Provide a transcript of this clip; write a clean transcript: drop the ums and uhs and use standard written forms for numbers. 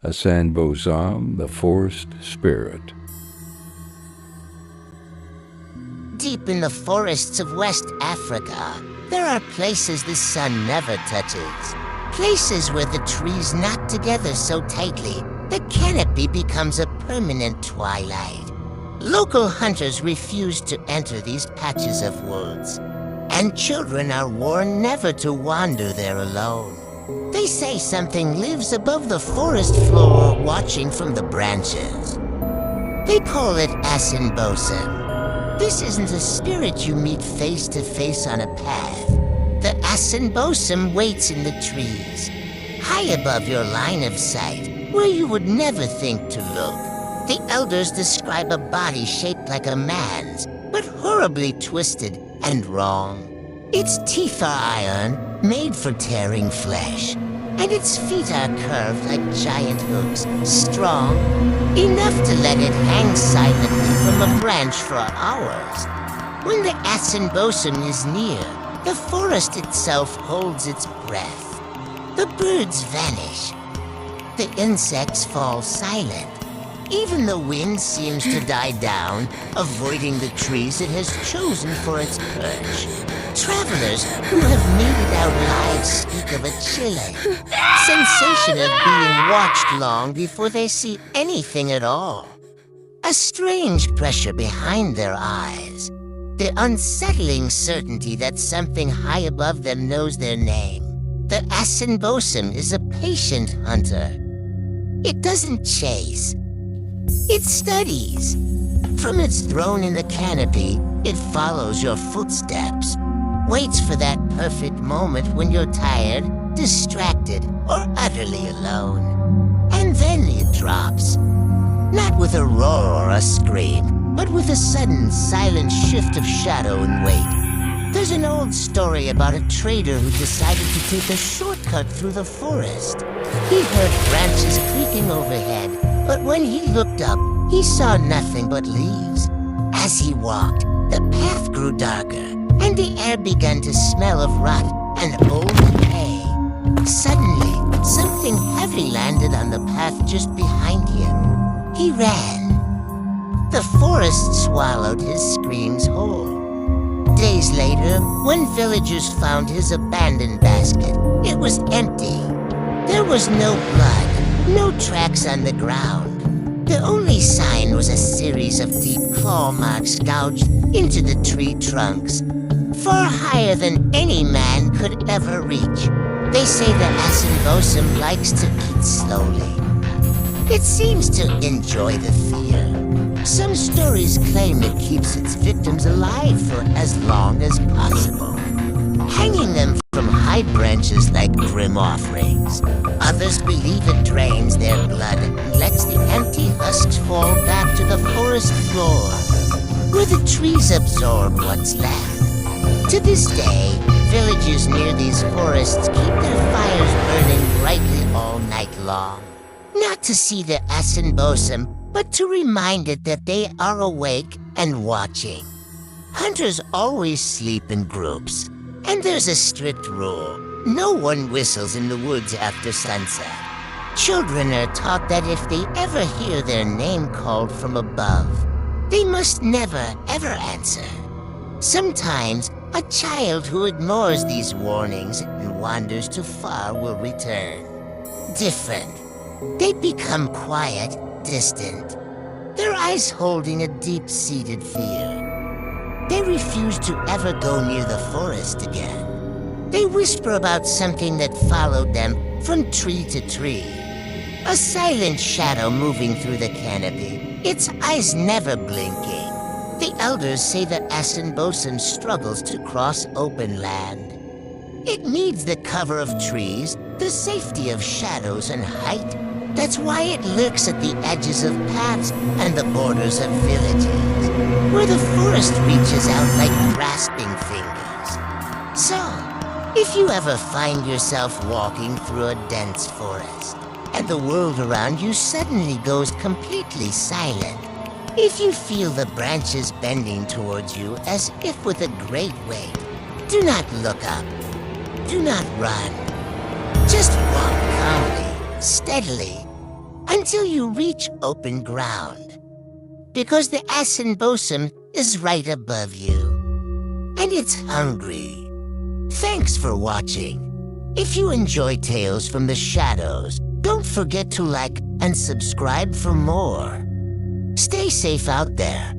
Asanbosam, the forest spirit. Deep in the forests of West Africa, there are places the sun never touches. Places where the trees knot together so tightly, the canopy becomes a permanent twilight. Local hunters refuse to enter these patches of woods, and children are warned never to wander there alone. They say something lives above the forest floor watching from the branches. They call it Asanbosam. This isn't a spirit you meet face to face on a path. The Asanbosam waits in the trees, high above your line of sight, where you would never think to look. The elders describe a body shaped like a man's, but horribly twisted and wrong. Its teeth are iron, made for tearing flesh, and its feet are curved like giant hooks, strong, enough to let it hang silently from a branch for hours. When the Asanbosam is near, the forest itself holds its breath. The birds vanish. The insects fall silent. Even the wind seems to die down, avoiding the trees it has chosen for its perch. Travelers who have made it out alive speak of a chilling sensation of being watched long before they see anything at all. A strange pressure behind their eyes. The unsettling certainty that something high above them knows their name. The Asanbosam is a patient hunter. It doesn't chase. It studies. From its throne in the canopy, it follows your footsteps, waits for that perfect moment when you're tired, distracted, or utterly alone. And then it drops. Not with a roar or a scream, but with a sudden, silent shift of shadow and weight. There's an old story about a trader who decided to take a shortcut through the forest. He heard branches creaking overhead, but when he looked up, he saw nothing but leaves. As he walked, the path grew darker, and the air began to smell of rot and old decay. Suddenly, something heavy landed on the path just behind him. He ran. The forest swallowed his screams whole. Days later, when villagers found his abandoned basket, it was empty. There was no blood, no tracks on the ground. The only sign was a series of deep claw marks gouged into the tree trunks, far higher than any man could ever reach. They say the Asanbosam likes to eat slowly. It seems to enjoy the fear. Some stories claim it keeps its victims alive for as long as possible, hanging them from high branches like grim offerings. Others believe it drains their blood and lets the empty husks fall back to the forest floor, where the trees absorb what's left. To this day, villagers near these forests keep their fires burning brightly all night long. Not to see the Asanbosam, but to remind it that they are awake and watching. Hunters always sleep in groups, and there's a strict rule. No one whistles in the woods after sunset. Children are taught that if they ever hear their name called from above, they must never, ever answer. Sometimes, a child who ignores these warnings and wanders too far will return. Different. They become quiet, distant, their eyes holding a deep-seated fear. They refuse to ever go near the forest again. They whisper about something that followed them from tree to tree. A silent shadow moving through the canopy, its eyes never blinking. The elders say that Asanbosam struggles to cross open land. It needs the cover of trees, the safety of shadows and height. That's why it lurks at the edges of paths and the borders of villages, where the forest reaches out like grasping fingers. So, if you ever find yourself walking through a dense forest, and the world around you suddenly goes completely silent, if you feel the branches bending towards you as if with a great weight, do not look up. Do not run. Just walk calmly, steadily, until you reach open ground. Because the Asanbosam is right above you. And it's hungry. Thanks for watching. If you enjoy Tales from the Shadows, don't forget to like and subscribe for more. Stay safe out there.